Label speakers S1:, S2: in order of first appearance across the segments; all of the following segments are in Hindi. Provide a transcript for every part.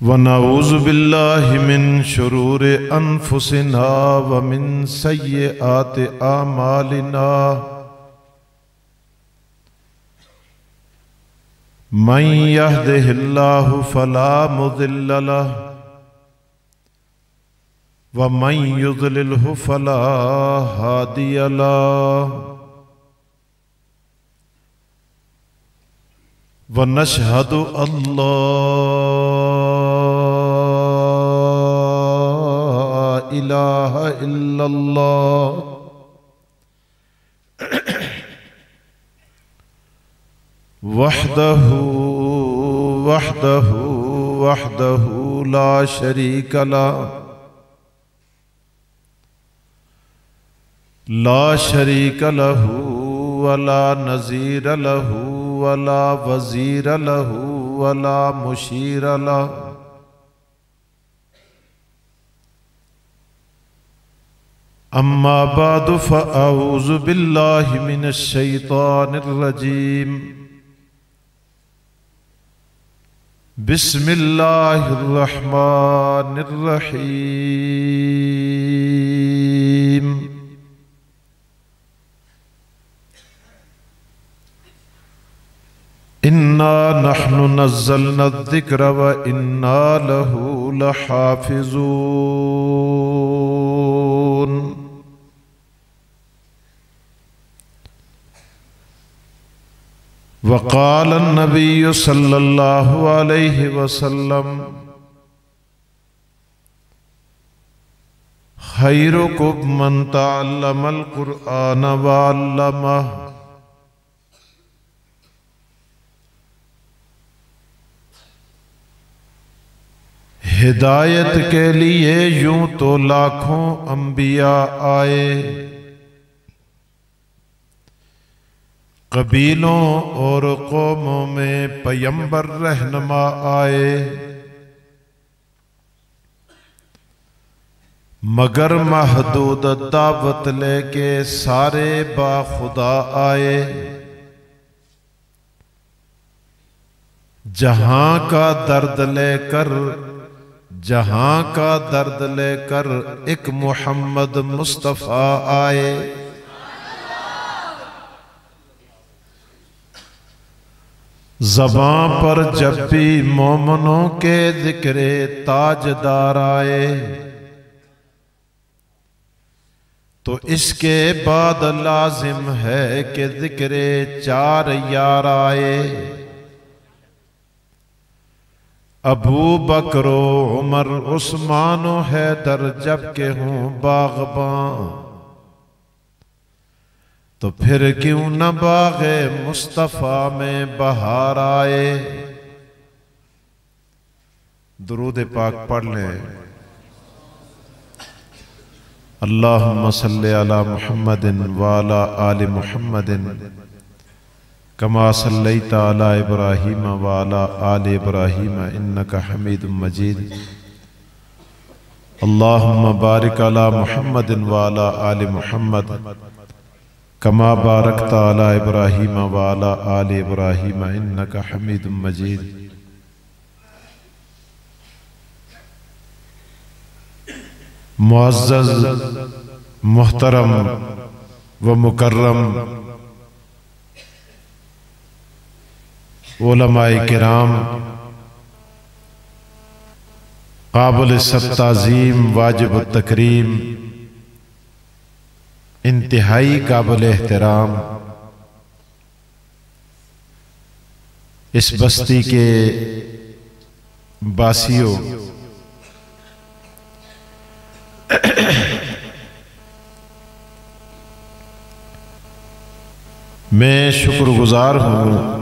S1: व नऊज़ु बिल्लाहि मिन शुरूरि अनफुसिना व मिन सय्यिआति आमालिना मन यहदिहिल्लाहु फला मुदिल्ल लहु व मन युद्लिल्हु फला हादिय लहु व नशहदु अल्ला इलाहा इल्लल्लाह वहदहु वहदहु वहदहु ला शरीक लहु ला शरीक लहु वला नज़ीर लहु वला वज़ीर लहु वला मुशीर लहु अम्मा बादु फ़अऊज़ु बिल्लाहि मिनश शैतानिर रजीम बिस्मिल्लाहिर रहमानिर रहीम। इन्ना नहनु नज़्ज़लना ज़िक्र व इन्ना लहू लहाफ़िज़ून। वक़ाल नबी सल्लल्लाहु अलैहि वसल्लम खैरुकुम मन तअल्लमल क़ुरआन व अल्लमह। हिदायत के लिए यूं तो लाखों अंबिया आए, कबीलों और कौमों में पैगंबर रहनुमा आए, मगर महदूद दावत लेके सारे बाखुदा आए। जहां का दर्द लेकर जहां का दर्द लेकर एक मोहम्मद मुस्तफ़ा आए। ज़बां पर जब भी मोमनों के ज़िक्रे ताजदार आए, तो इसके बाद लाजिम है कि ज़िक्रे चार यार आए। अबू बकरो उमर उस्मानो हैदर जब के हों बाग़बां, तो फिर क्यों न बाग़े मुस्तफ़ा में बहार आए। दुरूद पाक पढ़ लें। अल्लाहुम्मा सल्ली अला मुहम्मदिन व अला आलि मुहम्मदिन कमा सल्लैता अला इब्राहीम व अला आलि इब्राहीम इन्नका हमीदुम मजीद। अल्लाहुम्मा बारिक अला मुहम्मदिन व अला आलि मुहम्मद कमा बारकता अला इब्राहीम व अला आलि इब्राहीम इन्नका हमीदुम मजीद। मुअज़्ज़ज़ मुहतरम व मुकर्रम उलमाए किराम, काबिल सत्ताज़ीम वाजिब तकरीम, इंतहाई काबिल एहतराम, इस बस्ती के बासियों, मैं शुक्रगुजार हूँ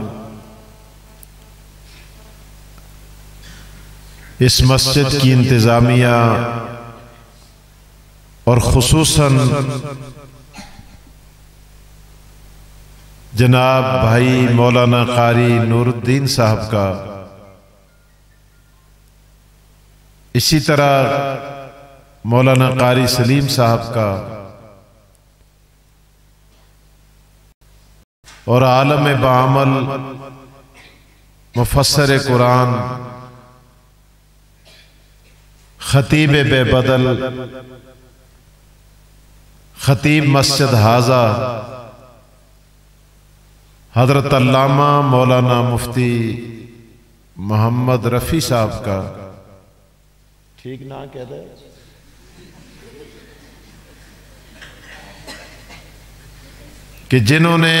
S1: इस मस्जिद की इंतज़ामिया और खुसूसन जनाब भाई मौलाना कारी नूरुद्दीन साहब का, इसी तरह मौलाना कारी सलीम साहब का और आलम बामल मुफस्सर कुरान खतीब बेबदल खतीब मस्जिद हाजा हजरत अल्लामा मौलाना मुफ्ती मोहम्मद रफ़ी साहब का, ठीक ना कह दे, कि जिन्होंने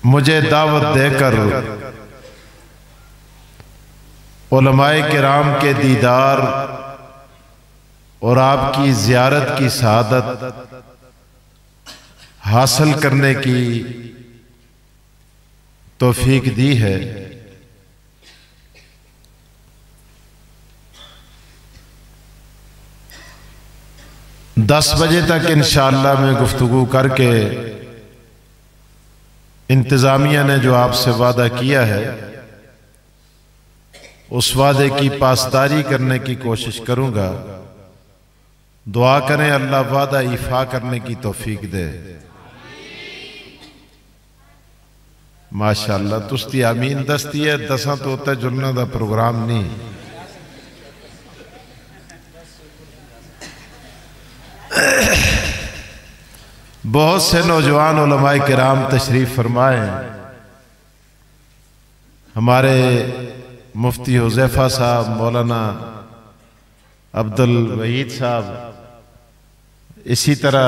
S1: मुझे दावत देकर उलमाए किराम के दीदार और आपकी ज़ियारत की सआदत हासिल करने की तौफीक दी है। 10 बजे तक इंशाअल्लाह मैं गुफ्तगू करके इंतज़ामिया ने जो आपसे वादा किया है उस वादे की पासदारी करने की कोशिश करूंगा। दुआ करें अल्लाह वादा इफा करने की तौफीक दे। माशाअल्लाह तुस्ती आमीन दस्ती है। 10 तो होता जुलना का प्रोग्राम नहीं। बहुत से नौजवान उलमाए किराम तशरीफ फरमाए। हमारे मुफ्ती हुज़ैफा साहब, मौलाना अब्दुल वहीद साहब, इसी तरह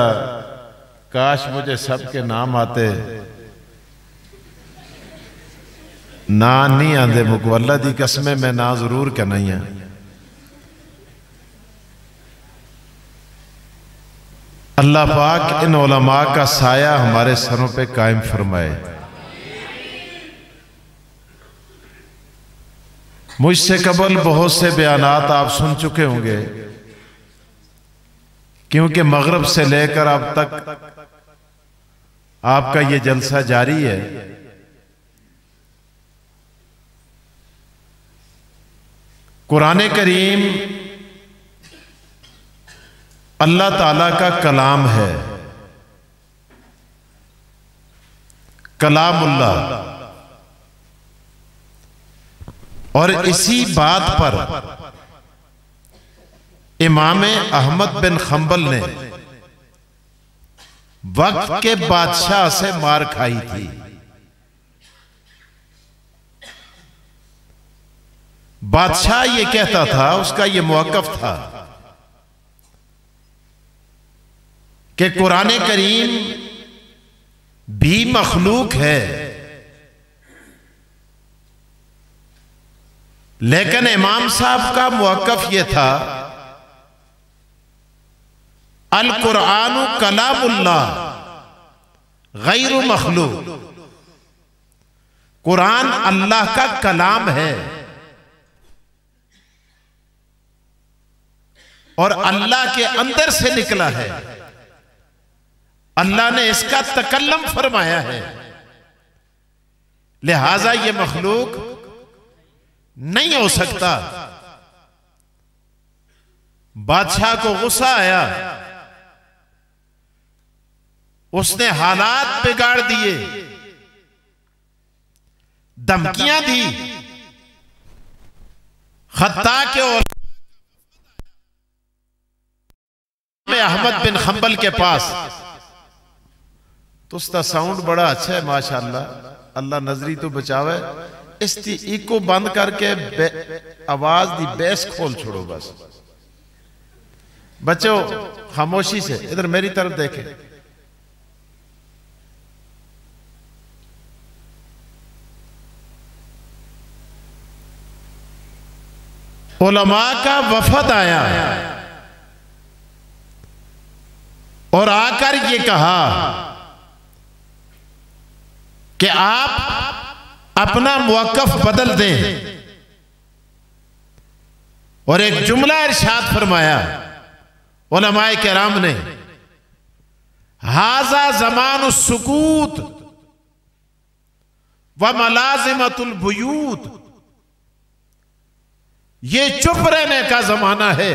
S1: काश मुझे सबके नाम आते, ना नहीं आंदे मुको। अल्लाह दी कसमें मैं ना जरूर कहना ही है। अल्लाह पाक इन उलमा का साया हमारे सरों पे कायम फरमाए। मुझसे कबल बहुत से बयानात आप सुन चुके होंगे, क्योंकि मगरिब से लेकर अब तक आपका ये जलसा जारी है। कुरान करीम अल्लाह ताला का कलाम है, कलामुल्लाह। और इसी बात पर इमाम अहमद बिन खंबल ने वक्त के बादशाह से मार खाई थी। बादशाह ये कहता था, उसका ये मौक़िफ़ था कि कुरान करीम भी मखलूक है, लेकिन इमाम साहब का मौक़िफ़ यह था अल कुरानु कलामुल्लाह गैरु मखलूक। कुरान अल्लाह का कलाम है और अल्लाह के अंदर से निकला है। अल्लाह ने इसका तकल्लम फरमाया है, लिहाजा ये मखलूक नहीं हो सकता। बादशाह को गुस्सा आया, उसने हालात बिगाड़ दिए, धमकियां दी। खत्ता के अहमद बिन खंबल के पास। तो उसका साउंड बड़ा अच्छा है माशाअल्लाह, अल्लाह नजरी तो बचावे। इसकी इको बंद करके आवाज दी बेस खोल छोड़ो बस। बच्चों खामोशी से इधर मेरी तरफ देखें। उलमा का वफद आया और आकर ये कहा कि आप अपना मौक़िफ़ बदल दें। और एक जुमला इरशाद फरमाया उलमाए किराम ने, हाजा ज़मानु सुकूत व मलाज़िमतुल बुयूत। ये चुप रहने का जमाना है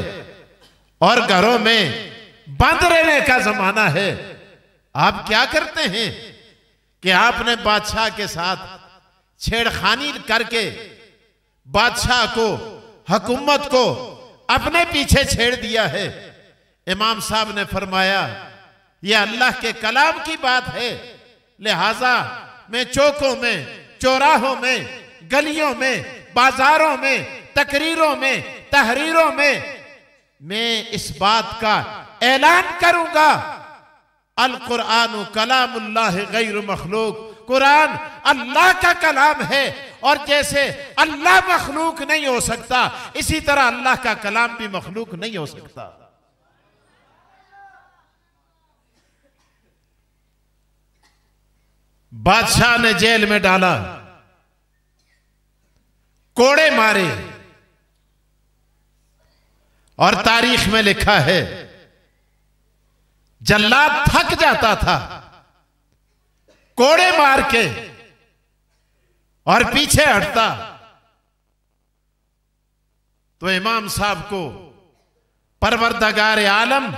S1: और घरों में बंद रहने का जमाना है। आप क्या करते हैं कि आपने बादशाह के साथ छेड़खानी करके बादशाह को हुकूमत को अपने पीछे छेड़ दिया है। इमाम साहब ने फरमाया यह अल्लाह के कलाम की बात है, लिहाजा मैं चौकों में, चौराहों में, गलियों में, बाजारों में, तकरीरों में, तहरीरों में मैं इस बात का ऐलान करूंगा, अल कुरान कलामुल्लाह गैर मखलूक, कुरान अल्लाह का कलाम है और जैसे अल्लाह मखलूक नहीं हो सकता इसी तरह अल्लाह का कलाम भी मखलूक नहीं हो सकता। बादशाह ने जेल में डाला, कोड़े मारे और तारीख में लिखा है जल्लाद थक जाता था कोड़े मार के और पीछे हटता तो इमाम साहब को परवरदिगार आलम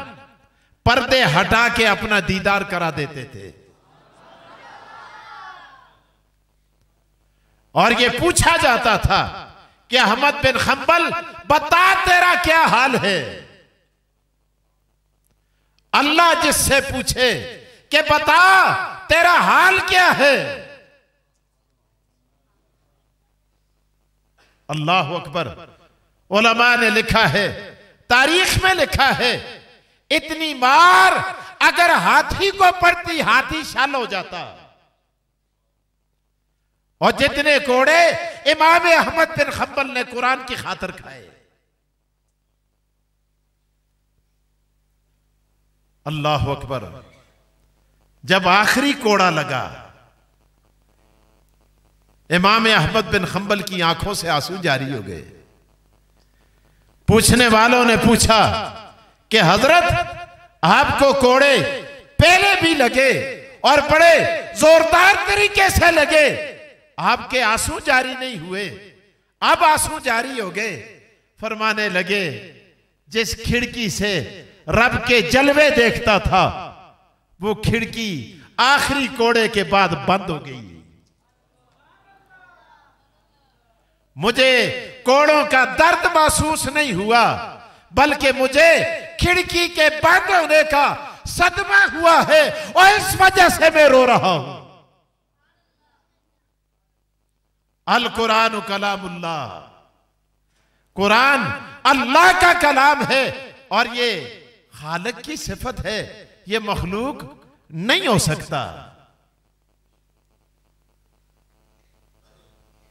S1: पर्दे हटा के अपना दीदार करा देते थे और यह पूछा जाता था कि अहमद बिन हंबल बता तेरा क्या हाल है। अल्लाह जिससे पूछे कि बता तेरा हाल क्या है, अल्लाह अकबर। उलमा ने लिखा है, तारीख में लिखा है, इतनी मार अगर हाथी को पड़ती हाथी शाल हो जाता और जितने कोड़े इमाम अहमद बिन हंबल ने कुरान की खातिर खाए। अल्लाह अकबर। जब आखिरी कोड़ा लगा इमाम अहमद बिन हंबल की आंखों से आंसू जारी हो गए। पूछने वालों ने पूछा कि हजरत आपको कोड़े पहले भी लगे और बड़े जोरदार तरीके से लगे, आपके आंसू जारी नहीं हुए, अब आंसू जारी हो गए। फरमाने लगे जिस खिड़की से रब के जलवे देखता था वो खिड़की आखिरी कोड़े के बाद बंद हो गई। मुझे कोड़ों का दर्द महसूस नहीं हुआ बल्कि मुझे खिड़की के बंद होने का सदमा हुआ है और इस वजह से मैं रो रहा हूं। अल कुरान कलामुल्लाह, कुरान अल्लाह का कलाम है और ये खालिक की सिफत है, ये मखलूक नहीं हो सकता।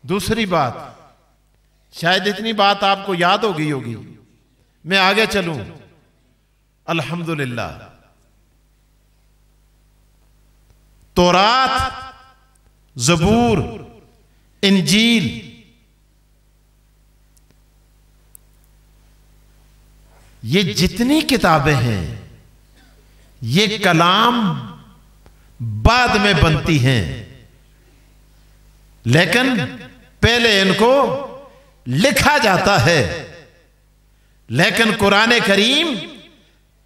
S1: दूसरी बात, शायद इतनी बात आपको याद हो गई होगी, मैं आगे चलूं। अल्हम्दुलिल्लाह, तौरात, ज़बूर, इंजील, ये जितनी किताबें हैं ये कलाम बाद में बनती हैं, लेकिन पहले इनको लिखा जाता है। लेकिन कुरान करीम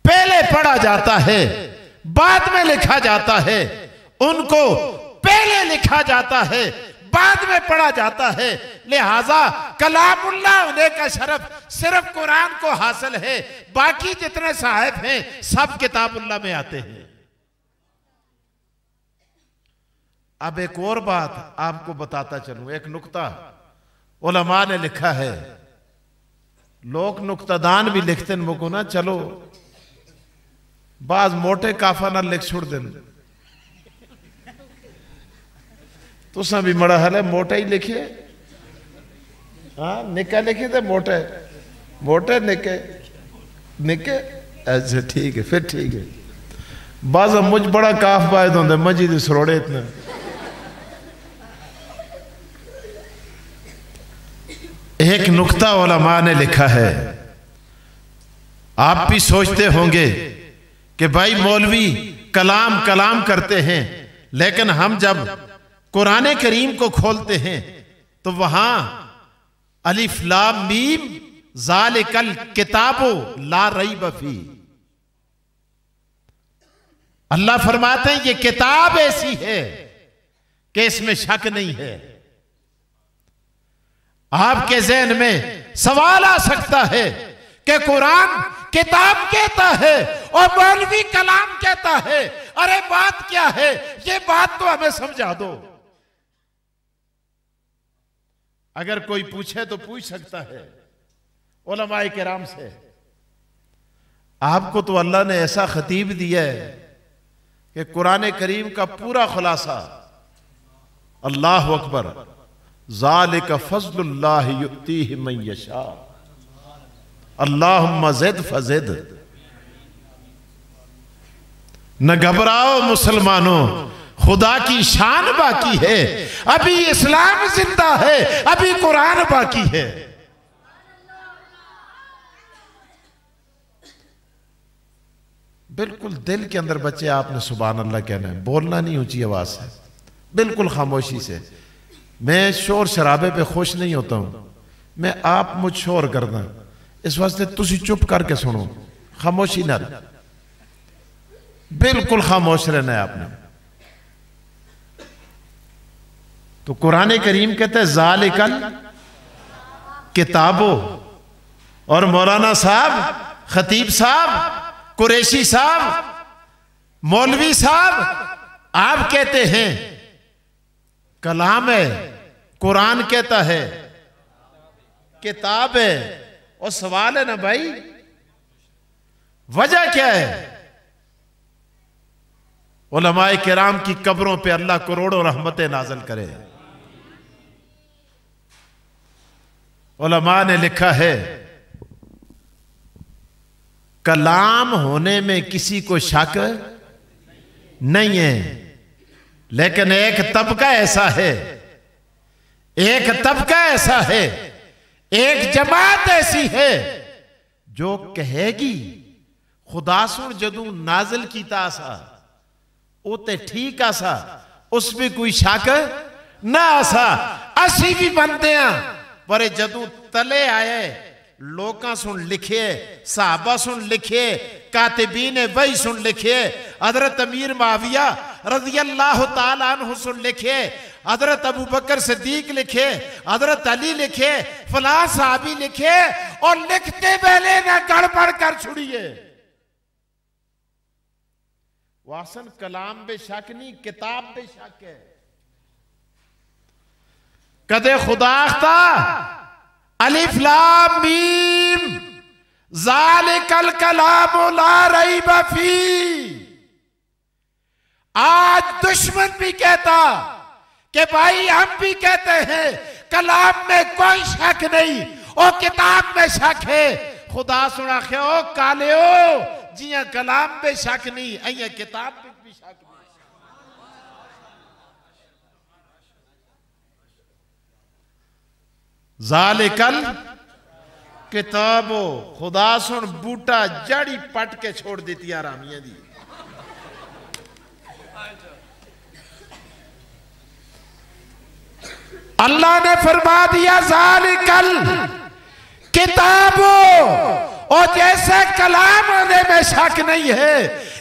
S1: पहले पढ़ा जाता है बाद में लिखा जाता है, उनको पहले लिखा जाता है बाद में पढ़ा जाता है। लिहाजा कलामुल्लाह होने का शरफ सिर्फ कुरान को हासिल है, बाकी जितने साहिब हैं सब किताबुल्लाह में आते हैं। अब एक और बात आपको बताता चलूं, एक नुक्ता उलमा ने लिखा है, लोग नुक्तादान भी लिखते हैं मुको ना, चलो बाज मोटे काफा ना लिख छोड़ देन, तुसा भी मड़ा हाल है मोटा ही लिखिए, हाँ निका लिखिए तो मोटे मोटे निके निके ऐसे ठीक है, फिर ठीक है। बाज मुझ बड़ा काफ बायद होंगे मजीद सरोड़े इतने। एक नुक्ता उलमा ने लिखा है, आप भी सोचते होंगे कि भाई मौलवी कलाम कलाम करते हैं, लेकिन हम जब कुरान करीम को खोलते हैं तो वहां अलिफ लाम मीम ज़ालिकल किताबो ला रैब फी, अल्लाह फरमाते हैं ये किताब ऐसी है कि इसमें शक नहीं है। आपके ज़हन में सवाल आ सकता है कि कुरान किताब कहता है और मौलवी कलाम कहता है, अरे बात क्या है, ये बात तो हमें समझा दो। अगर कोई पूछे तो पूछ सकता है उलमाए किराम से। आपको तो अल्लाह ने ऐसा खतीब दिया है कि कुरान करीम का पूरा खुलासा, अल्लाह अकबर, ज़ालिका फ़ज़्लुल्लाहि युअतीहि मन यशा, अल्लाहुम्मा ज़िद फ़ज़िद। न घबराओ मुसलमानों, खुदा की शान बाकी है, अभी इस्लाम जिंदा है, अभी कुरान बाकी है। बिल्कुल दिल के अंदर बच्चे आपने सुभान अल्लाह कहना है, बोलना नहीं ऊंची आवाज से, बिल्कुल खामोशी से। मैं शोर शराबे पे खुश नहीं होता हूं, मैं आप मुझ शोर करना, इस वास्ते तुसी चुप करके सुनो, खामोशी ना, बिल्कुल खामोश रहना है आपने। तो कुरान करीम कहते हैं ज़ालिकल किताबो, और मौलाना साहब, खतीब साहब, कुरैशी साहब, मौलवी साहब, आप कहते हैं कलाम है, कुरान कहता है किताब है। और सवाल है ना भाई, वजह क्या है? उलमाए किराम की कब्रों पे अल्लाह करोड़ों रहमतें नाज़िल करे। उलमा ने लिखा है कलाम होने में किसी को शक नहीं है, लेकिन एक तबका ऐसा है, एक तबका ऐसा है, एक जमात ऐसी है जो कहेगी खुदा सुन जदू नाजिल कीता आसा वो ते ठीक आसा, उसमें कोई शक ना आसा। असी भी बनते हैं पर जदू तले आए लोकां सुन लिखे, सहाबा सुन लिखे, कातिबीन वही सुन लिखे, हजरत अमीर माविया रज़ियल्लाहु ताला अन्हु सुन लिखे, हजरत अबू बकर सिद्दीक लिखे, हजरत अली लिखे, फलां साहबी लिखे, और लिखते पहले ना गड़बड़ कर छुड़िए। वासन कलाम बेशक नहीं, किताब बेशक है। कदे खुदा था अलिफ लाम मीम ज़ालिकल कलामु ला रैब फी। आज दुश्मन भी कहता कि भाई हम भी कहते हैं कलाम में कोई शक नहीं और किताब में शक है। खुदा सुना ख्यो काले हो जिया कलाम में शक नहीं, अइया किताब में भी शक नहीं। ज़ालिकल किताबो, खुदा सुन बूटा जड़ी पट के छोड़ देती आरामिया दी। अल्लाह ने फरमा दिया ज़ालिकल किताबो, और जैसे कलाम होने में शक नहीं है,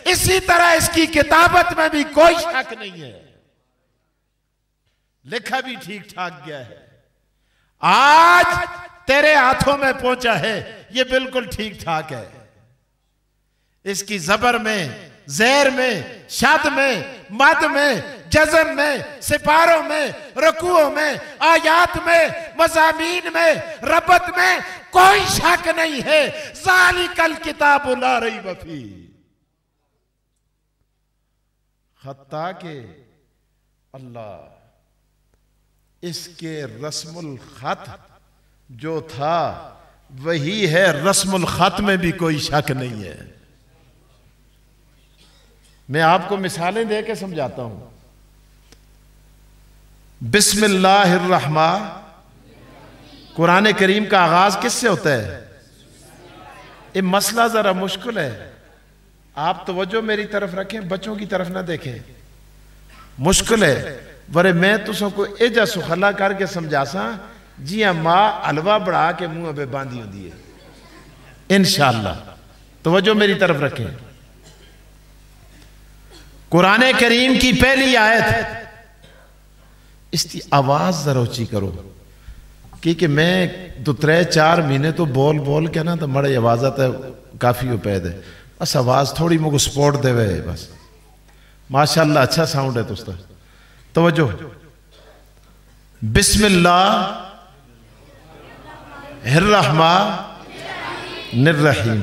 S1: इसी तरह इसकी किताबत में भी कोई शक नहीं है। लिखा भी ठीक ठाक गया है, आज तेरे हाथों में पहुंचा है, ये बिल्कुल ठीक ठाक है। इसकी जबर में, ज़ेर में, शद में, मद में, जज़म में, सिपारों में, रुकुओं में, आयात में, मज़ामीन में, रबत में कोई शक नहीं है। ज़ालिकल किताबु ला रैब फी। हत्ता के अल्लाह इसके रस्मुल खत जो था वही है, रस्मुल खत में भी कोई शक नहीं है। मैं आपको मिसालें दे के समझाता हूं। बिस्मिल्लाहिर्रहमान, कुरान करीम का आगाज किससे होता है? ये मसला जरा मुश्किल है, आप तवज्जो मेरी तरफ रखें, बच्चों की तरफ ना देखें। मुश्किल है वरे मैं तुसों को एजा सुखला करके समझासा जिया मां हलवा बढ़ा के मुंह पे बांधी होती है। इंशाअल्लाह तवज्जो मेरी तरफ रखें। कुरान करीम की पहली आयत, इसकी आवाज जरा ऊंची करो। कि मैं 2-3-4 महीने तो बोल बोल के ना तो मड़े आवाज आता है काफी पैद है बस आवाज थोड़ी मुझको सपोर्ट देवे बस माशाल्लाह अच्छा साउंड है दोस्तों तवज्जो बिस्मिल्लाहिर्रहमानिर्रहीम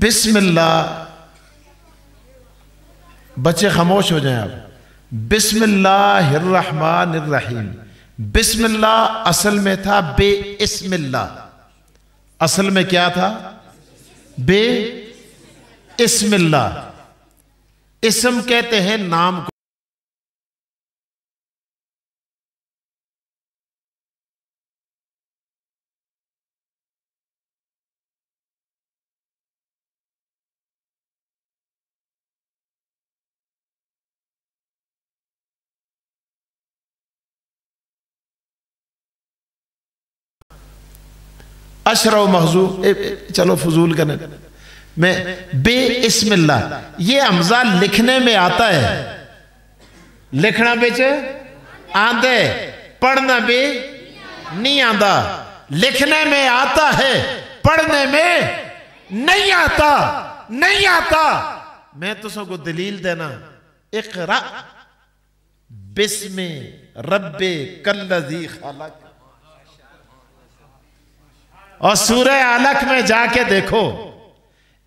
S1: बिस्मिल्लाह बच्चे खामोश हो जाएं आप बिस्मिल्लाहिर्रहमानिर्रहीम बिस्मिल्लाह असल में था बेइस्मिल्लाह असल में क्या था बेइस्मिल्लाह इस्म कहते हैं नाम को अशरा महजू चलो फजूल करने मैं बेइस्मिल्लाह ये हमजा लिखने में आता है लिखना बेच आंदे पढ़ना भी नहीं आता लिखने में आता है पढ़ने में नहीं आता नहीं आता मैं तो सबको दलील देना इक़रा बिस्मि रब्बे कल्लज़ी खलक और सूरह अलक में जाके देखो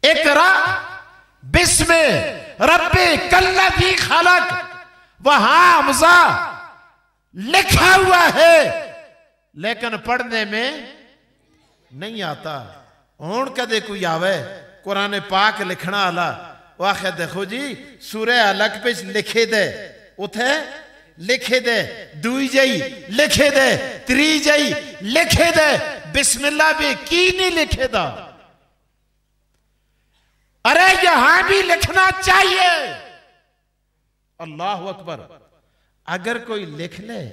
S1: इक़रा बिस्मि रब्बे कल्लज़ी खलक वहां हमजा लिखा हुआ है लेकिन पढ़ने में नहीं आता हूं कदे कोई आवे कुरान पाक लिखना आला वाखे देखो जी सूरह अलक पे लिखे दे उथे लिखे दे दुई जई लिखे दे त्री जई लिखे दे बिस्मिल्लाह भी की नहीं लिखे दा अरे यहां भी लिखना चाहिए अल्लाह अकबर अगर कोई लिख ले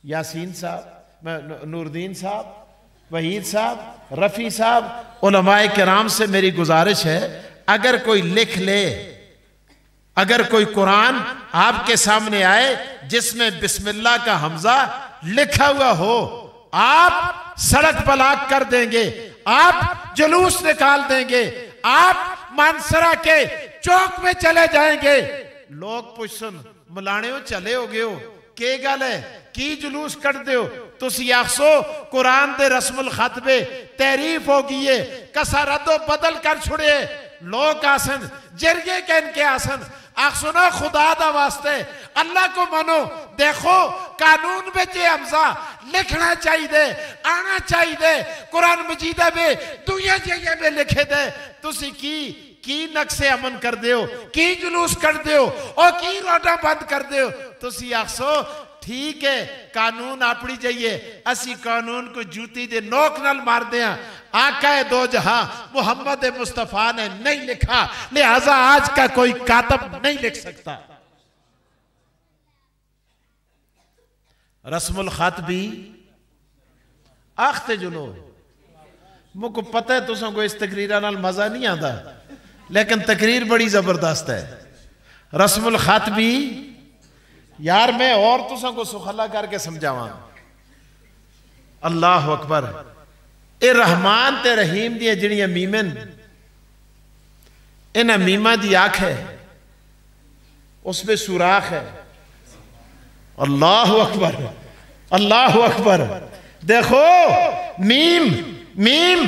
S1: यासीन साहब नूरदीन साहब वहीद साहब रफी साहब उलमाए किराम से मेरी गुजारिश है अगर कोई लिख ले अगर कोई कुरान आपके सामने आए जिसमें बिस्मिल्लाह का हमजा लिखा हुआ हो आप सड़क ब्लॉक कर देंगे आप जुलूस निकाल देंगे आप मानसरा के चौक में चले जाएंगे लोग पूछन मलाने चले हो गए हो के गल है की जुलूस कर दो तुसी आखसो कुरान दे रस्मुल खतबे तारीफ हो गई है कसा रद्दो बदल कर छुड़े लोग आसन जरगे के इनके आसन सुनो खुदा दा वास्ते अल्लाह को मानो देखो कानून में जे हमजा लिखना चाहिए आना चाहिए कुरान मजीदा में दुनिया जगह में लिखे दे तुसी की नक्शे अमन कर दो की जुलूस कर दो और की रोटा बंद कर दो तुसी आखसो ठीक है कानून अपनी जाइए असी कानून को जूती दे नोक नाल मार दे आका दो जहां मोहम्मद मुस्तफा ने नहीं लिखा लिहाजा आज का कोई कातब नहीं लिख सकता रस्मुल खत भी आखते जुलो मुझको पता है तुसों को इस तकरीर नाल मजा नहीं आता लेकिन तकरीर बड़ी जबरदस्त है रस्मुल खत भी यार मैं और तुसों को सुखला करके समझावा अल्लाह अकबर ए रहमान ते रहीम दी जिहड़ियां मीमन इन्हां मीमा दी आंख है उसमें सुराख है अल्लाह अकबर अल्लाह अकबर देखो मीम मीम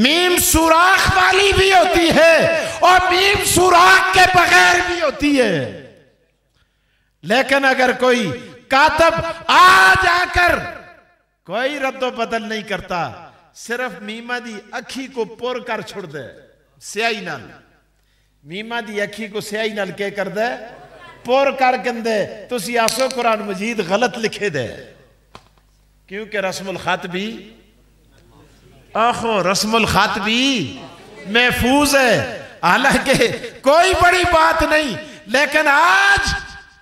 S1: मीम सुराख वाली भी होती है और मीम सुराख के बगैर भी होती है लेकिन अगर कोई कातब आ जाकर कोई रद्दो बदल नहीं करता सिर्फ मीमा दी अखी को पुर कर छोड़ दे स्याही नाल मीमा दी अखी को स्याही नाल के कर दे पुर कर कंदे तुसी आसो कुरान मजीद गलत लिखे दे क्योंकि रस्मुल खत भी आखो रस्मुल खत भी महफूज है हालांकि कोई बड़ी बात नहीं लेकिन आज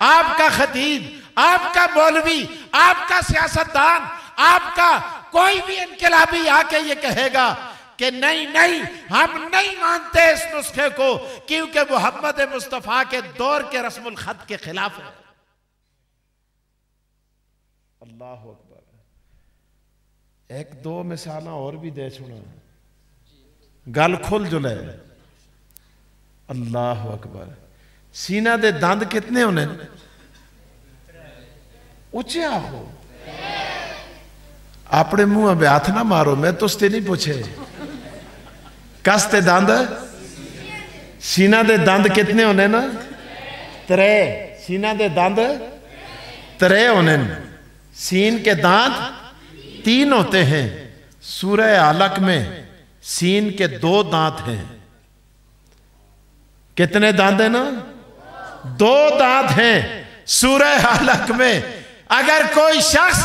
S1: आपका खतीब आपका मौलवी आपका सियासतदान आपका कोई भी इनकलाबी आके ये कहेगा कि नहीं नहीं हम नहीं मानते इस नुस्खे को क्योंकि मोहम्मद मुस्तफा के दौर के रस्मुल खत के खिलाफ है अल्लाह अकबर एक दो मिसाल और भी दे छुड़ा, गल खुल जुले। अल्लाह अकबर। सीना दे दंद कितने होने? उच्चे आखो। अपने मुंह पे हाथ ना मारो, मैं तुझते नहीं पूछे। कसते दंद? सीना दे दंद कितने होने ना? त्रे। सीना दे दंद त्रे होने। सीन के दांत 3 होते हैं। सूरह अलक में सीन के 2 दांत हैं। कितने दांत हैं ना? 2 दांत हैं सूरह अलक में। अगर कोई शख्स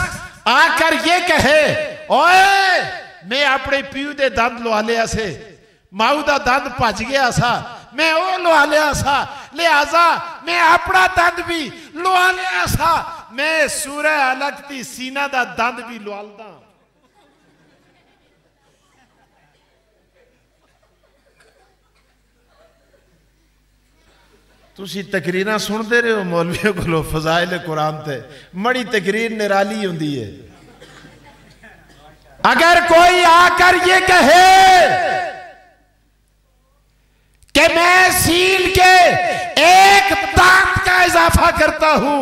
S1: आकर ये कहे, ओए मैं अपने प्यू दे दंद लुआ लिया से, माऊ दा दंद भज गया सा, मैं वो लुआ लिया सा, लिहाजा मैं अपना दंद भी लुआ लिया सा, मैं सूरह अलक दी सीना दा दंद भी लुआलदा। तुसी तकरीर सुनते रहे हो मौलवियों को फजाइल कुरान ते, मड़ी तकरीर निराली होंदी है। अगर कोई आकर ये कहे कि मैं सील के 1 दांत का इजाफा करता हूं,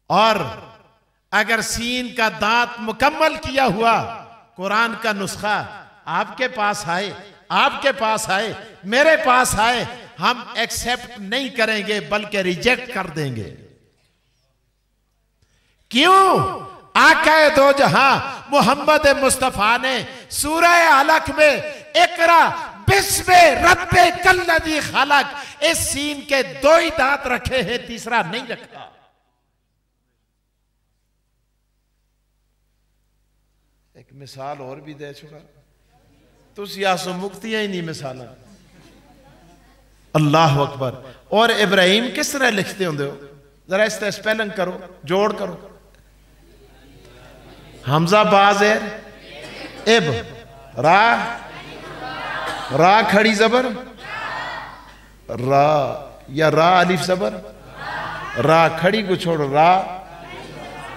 S1: और अगर सीन का दांत मुकम्मल किया हुआ कुरान का नुस्खा आपके पास आए, आपके पास आए, मेरे पास आए, हम एक्सेप्ट नहीं करेंगे बल्कि रिजेक्ट कर देंगे। क्यों? आकाए दो जहां मोहम्मद मुस्तफा ने सूरह अलक में इकरा बिस्मे रब्बे कल्लज़ी खलक, इस सीन के 2 ही दांत रखे हैं, तीसरा नहीं रखा। एक मिसाल और भी दे छुड़ा, तुसी आसो मुक्तियां ही नहीं मिसाल। अल्लाह अकबर। और इब्राहिम किस तरह लिखते होंगे हो? जरा इस तरह स्पेलिंग करो, जोड़ करो। हमजा बाज़ेर इब, रा, रा खड़ी जबर, रा, या रा अलिफ जबर, रा खड़ी को छोड़, रा,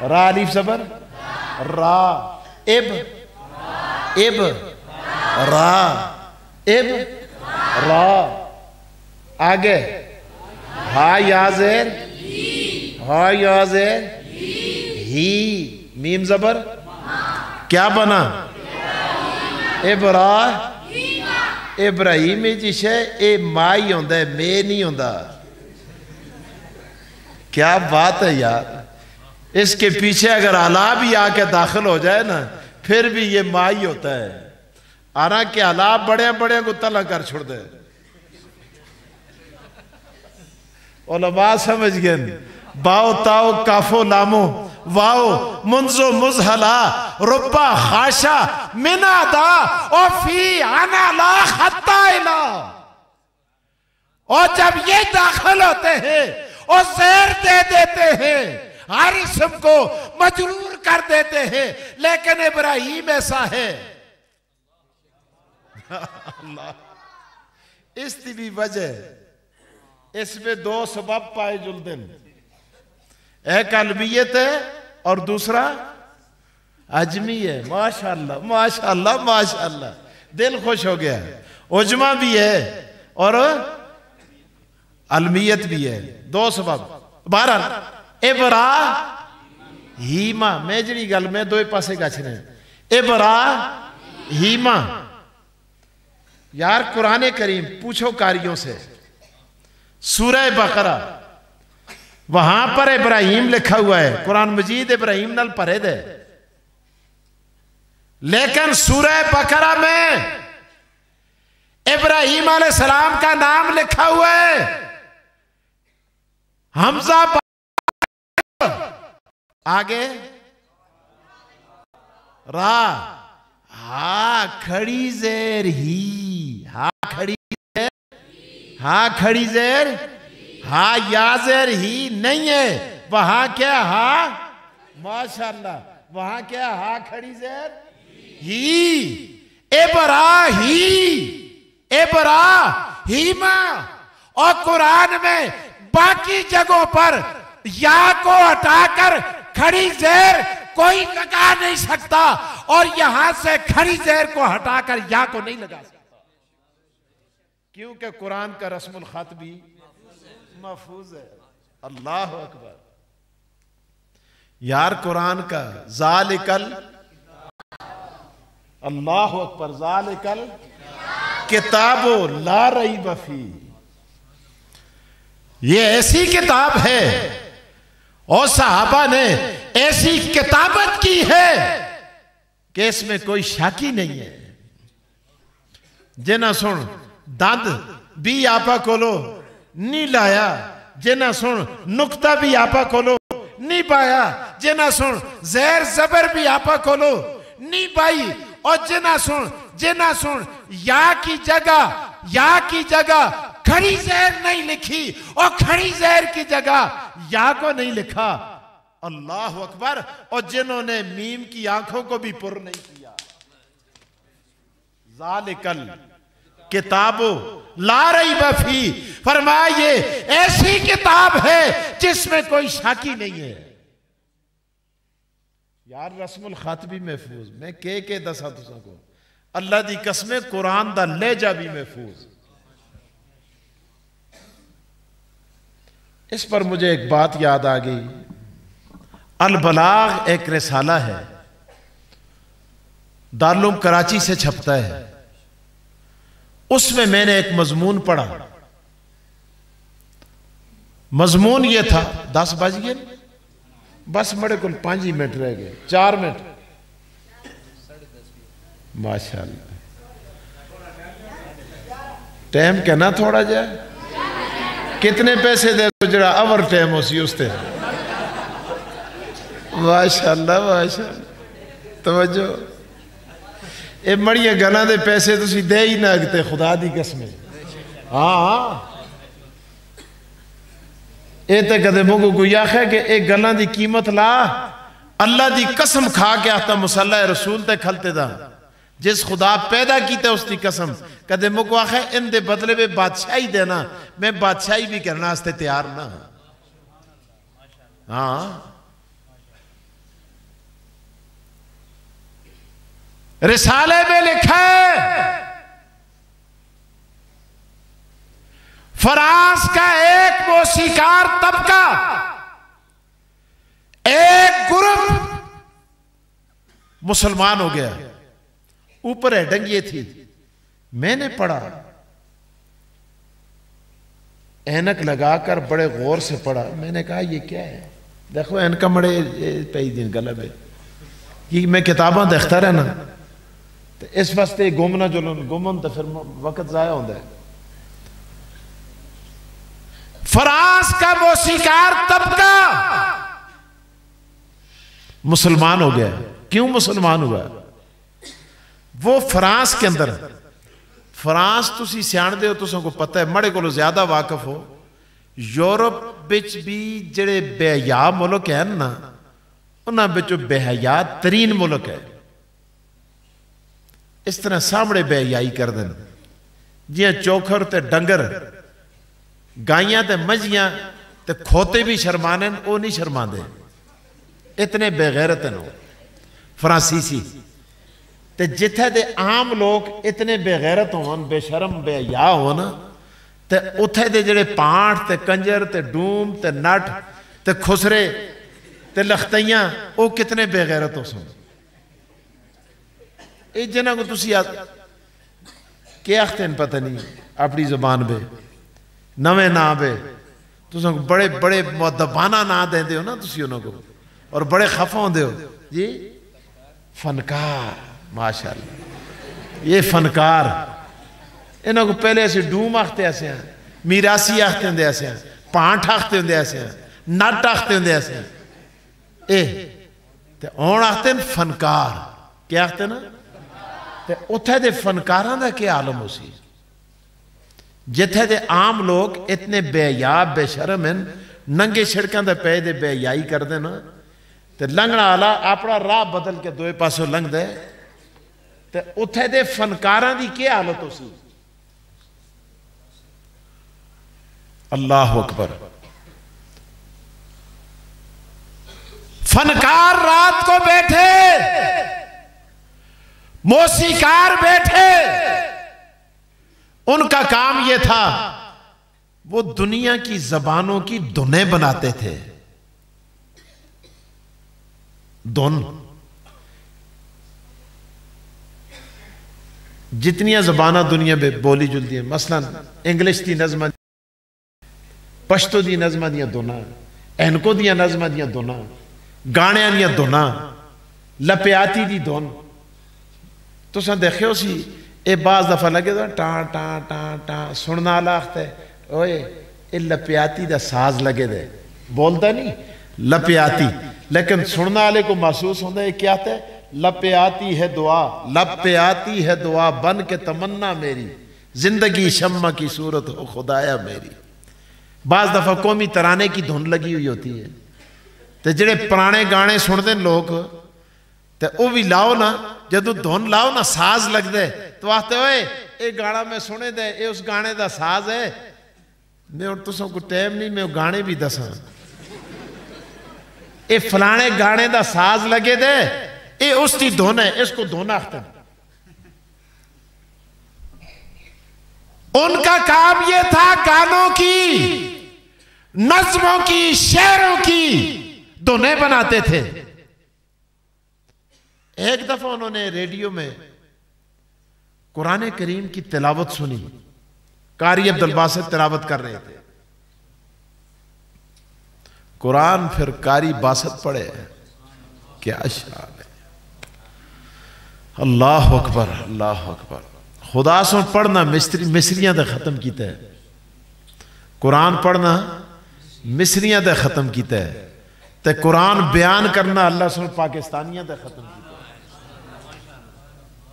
S1: रा अलिफ जबर, रा, इब, इब, रा, इब, रा, आगे हा याजेर, हा याजेर ही, मीम जबर, क्या बना? इब्रा, इब्राहिम जिसे ए माई होंदा है, मैं नहीं होंदा। क्या बात है यार। इसके पीछे अगर अला भी आके दाखिल हो जाए ना, फिर भी ये माई होता है। आरा के अला बड़े बड़े को तला कर छोड़ दे। उलमा समझ गए। बाओ ताओ काफो लामो वाओ मुंजो मुजहला रुब्बा खाशा मिनादा और फी आना ला खत्ता इला। और जब ये दाखिल होते हैं और ज़ेर दे देते हैं, हर इसम को मजरूर कर देते हैं, लेकिन इब्राहिम ऐसा है। अल्लाह। इसकी भी वजह, इसमें 2 सबब पाए जुलदिन, एक अलवियत है और दूसरा अजमी है। माशाअल्लाह माशाअल्लाह माशाअल्लाह, दिल खुश हो गया। उजमा भी है और अलमियत भी है, 2 सबब। बहरहाल इबरा हीमा, मैं जी गल में 2 पासे गछ रहे। इबरा हीमा यार, कुरान करीम पूछो कारियों से, सूरह बकरा वहां पर इब्राहिम लिखा हुआ है, कुरान मजीद इब्राहिम नाल भरे दे, लेकिन सूरह बकरा में इब्राहिम अलैहिस्सलाम का नाम लिखा हुआ है हमजा, आगे रा, हा खड़ी जेर ही, हा खड़ी जेर, हा खड़ी जेर, हा याजेर ही नहीं है, वहां क्या हा, माशाअल्लाह, वहां क्या हा खड़ी जेर ही, इब्राहीमा। और कुरान में बाकी जगहों पर या को हटाकर खड़ी जेर कोई लगा नहीं सकता, और यहां से खड़ी ज़ेर को हटाकर या को नहीं लगा सकता, क्योंकि कुरान का रस्मुल खत भी महफूज है। अल्लाह अकबर। यार कुरान का ज़ालिकल, अल्लाह अकबर, ज़ालिकल किताबो ला रैब फी, ये ऐसी किताब है और सहाबा ने ऐसी किताबत की है कि इसमें कोई शाकी नहीं है। जेना सुन दंद भी आपा कोलो नहीं लाया, जेना सुन नुक्ता भी आपा कोलो नहीं पाया, जेना सुन ज़ेर ज़बर भी आपा कोलो नहीं पाई, और जेना सुन या की जगह खड़ी ज़ेर नहीं लिखी और खड़ी ज़ेर की जगह या को नहीं लिखा। अल्लाह अकबर। और जिन्होंने मीम की आंखों को भी पुर नहीं किया। ज़ालिकल किताबो ला रैब फी, फरमाया ये ऐसी किताब है जिसमें कोई शाकी नहीं है। यार रस्मुल खत भी महफूज, मैं के दसा तुसा को, अल्लाह दी कसमें कुरान दा लहजा भी महफूज। इस पर मुझे एक बात याद आ गई। अल बलाग एक रिसाला है, दारुल कराची से छपता है। उसमें मैंने एक मजमून पढ़ा। मजमून ये था, 10 बज गए, बस मेरे को 5 ही मिनट रह गए, 4 मिनट, माशाअल्लाह। टाइम कहना थोड़ा जाए, कितने पैसे दे तो जरा अवर टाइम हो सी उसते। माशाअल्लाह माशाअल्लाह, तवज्जो। ये मड़िया गल्लां दे पैसे तुसी दे ही ना अगते, खुदा दी कसम। हाँ ये तो कदे मुगो कोई आखे कि एक गल्लां दी कीमत ला, अल्लाह दी कसम खा के आता मुसल्ला रसूल ते खलते दा, जिस खुदा पैदा किया उसकी कसम। कदे मुगो आखे इन दे बदले में बादशाही देना, मैं बादशाही भी करना वास्ते तैयार ना। हाँ रिसाले में लिखा है, फ्रांस का एक मौसीकार तबका, एक ग्रुप मुसलमान हो गया। ऊपर हेडिंग ये थी, मैंने पढ़ा, ऐनक लगाकर बड़े गौर से पढ़ा। मैंने कहा ये क्या है? देखो ऐनका मड़े पई दिन गलब है कि मैं किताबां देखता रहना, तो इस वास्ते गुमना जुलन गुमन तो फिर वक्त जाया होता है। फ्रांस का मौसीकार तबका मुसलमान हो गया। क्यों मुसलमान हुआ? वो फ्रांस के अंदर, फ्रांस तुसी सियाणदे हो, तुसों को पता है, मड़े को ज्यादा वाकफ हो, यूरोप बिच भी जेड़े बेहया मुल्क है ना, उन्हां बिचों बेहया तरीन मुल्क है। इस तरह सामने बेहयाई कर देन, जियां चोखर ते डंगर, गाइयां ते मझियां ते खोते भी शर्माने, वो नहीं शर्माते, इतने बेगैरत हैं फ्रांसीसी। ते जिथे दे आम लोग इतने बेगैरत होन, बेशरम बेहया होन, ते उथे दे जेड़े पांठ ते कंजर ते डूम ते नट ते खुसरे ते लखतइयां, वो कितने बेगैरत हो सन। ये जिन्हों को तुसी क्या आखते हैं पता नहीं अपनी जुबान पे, नवे ना पे तुम बड़े बड़े मुअद्दबाना ना देंदे हो ना तुसी उन्हों को, और बड़े खफा होंदे हो जी। फनकार, माशाअल्लाह, ये फनकार, इन्हों को पहले ऐसे डूम आखते ऐसे हैं, मीरासी आखते होंदे ऐसे हैं, पांठ आखते होंदे ऐसे हैं, नट आखते होंदे ऐसे हैं, ते हुण आखते हैं फनकार। क्या आखते ना? ते उत्थे दे फनकारां दा क्या आलम हो सी, जिथे दे आम लोग इतने बेहया बेशरम हैं, नंगे सड़कों के पे दे बेहयाई करते ना, ते लंघना आला अपना राह बदल के दोए पासों लंघदा है, ते उत्थे दे फनकारां दी क्या हालत हो सी। अल्लाह अकबर। फनकार रात को बैठे, मौसीकार बैठे, उनका काम यह था वो दुनिया की जबानों की धुनें बनाते थे। धुन जितनियां जबाना दुनिया में बोली जुलती है, मसलन इंग्लिश की नज़मां, पश्तो दी नज़मां दियां धुनां, एनको दियां नज़मां दियां धुनां, गाणियां दियां धुनां, लपियाती दी धुन तुसां देखियो सी। ये बाज दफा लगे तो टा टा टा टा सुनना वाला आखता है ओए ये लपियाती दा साज लगे दे, बोलता नहीं लपियाती, लेकिन सुनने वाले को महसूस होता है क्या है, लपियाती है दुआ, लपियाती है दुआ बन के तमन्ना मेरी, जिंदगी शम्मा की सूरत हो खुदाया मेरी। बाज दफा कौमी तराने की धुन लगी हुई होती है, तो जेड़े पुराने गाने सुनते लोग तो वह भी लाओ ना, जदों धुन लाओ ना साज लगता है तो आखते ओए ये गाना मैं सुने दे, ये उस गाने का साज है। मैं और तुसों को टाइम नहीं, मैं गाने भी दसा, ये फलाने गाने का साज लगे दे, ये उसकी धुन है, इसको धुन आखते। उनका काम यह था गानों की, नज़्मों की, शेरों की धुनें बनाते थे। एक दफा उन्होंने रेडियो में कुरान करीम की तिलावत सुनी, कारी अब्दुल बासित तिलावत कर रहे थे कुरान, फिर कारी बासित पढ़े, क्या शान है। अल्लाह अकबर, अल्लाह अकबर। खुदा सो पढ़ना मिसरियां दे खत्म किया है, कुरान पढ़ना मिसरियां दे खत्म किया है, ते कुरान बयान करना अल्लाह सो पाकिस्तानियां दे खत्म किया।